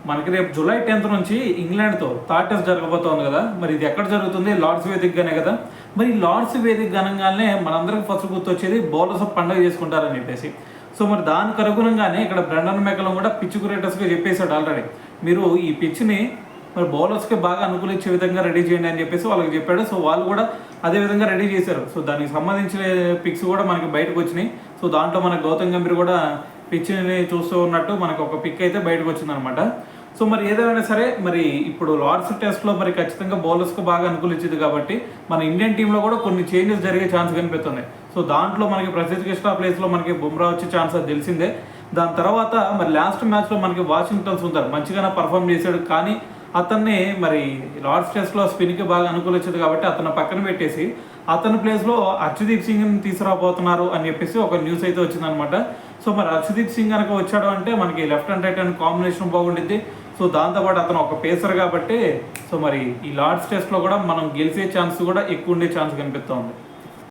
మనకి రేపు July 10th నుంచి ఇంగ్లాండ్తో థర్డ్ టెస్ట్ జరగబోతోంది కదా. మరి ఇది ఎక్కడ జరుగుతుంది? లార్డ్స్ వేదికగానే కదా. మరి లార్డ్స్ వేదిక అనగానే మనందరికి ఫస్ట్ గుర్తొచ్చేది బౌలర్స్ పండుగ చేసుకుంటారని చెప్పేసి. సో మరి దానికి అనుగుణంగానే ఇక్కడ బ్రెండన్ మెకలం కూడా పిచ్ క్రియేటర్స్గా చెప్పేశాడు ఆల్రెడీ, మీరు ఈ పిచ్ని మరి బౌలర్స్కి బాగా అనుకూలించే విధంగా రెడీ చేయండి అని చెప్పేసి వాళ్ళకి చెప్పాడు. సో వాళ్ళు కూడా అదే విధంగా రెడీ చేశారు. సో దానికి సంబంధించిన పిక్స్ కూడా మనకి బయటకు వచ్చినాయి. సో దాంట్లో మనకు గౌతమ్ గంభీర్ కూడా పిచ్ని చూస్తూ ఉన్నట్టు మనకు ఒక పిక్ అయితే బయటకు వచ్చిందనమాట. సో మరి ఏదైనా సరే మరి ఇప్పుడు లార్డ్స్ టెస్ట్లో మరి ఖచ్చితంగా బౌలర్స్కి బాగా అనుకూలించింది కాబట్టి మన ఇండియన్ టీంలో కూడా కొన్ని చేంజెస్ జరిగే ఛాన్స్ కనిపిస్తుంది. సో దాంట్లో మనకి ప్రసిద్ధ్ కృష్ణ ప్లేస్లో మనకి బుమ్రా వచ్చే ఛాన్స్ అది తెలిసిందే. దాని తర్వాత మరి లాస్ట్ మ్యాచ్లో మనకి వాషింగ్టన్ సుందర్ మంచిగానే పర్ఫామ్ చేశాడు, కానీ అతన్ని మరి లార్డ్స్ టెస్ట్లో స్పిన్కి బాగా అనుకూలించదు కాబట్టి అతను పక్కన పెట్టేసి అతని ప్లేస్లో హర్షదీప్ సింగ్ని తీసుకురాబోతున్నారు అని చెప్పేసి ఒక న్యూస్ అయితే వచ్చిందనమాట. సో మరి హర్షదీప్ సింగ్ కనుక వచ్చాడు అంటే మనకి left and right hand combination బాగుండిద్ది. సో దాంతోపాటు అతను ఒక పేసర్ కాబట్టి సో మరి ఈ లార్డ్స్ టెస్ట్లో కూడా మనం గెలిచే ఛాన్స్ కూడా ఎక్కువ ఉండే ఛాన్స్ కనిపిస్తూ ఉంది.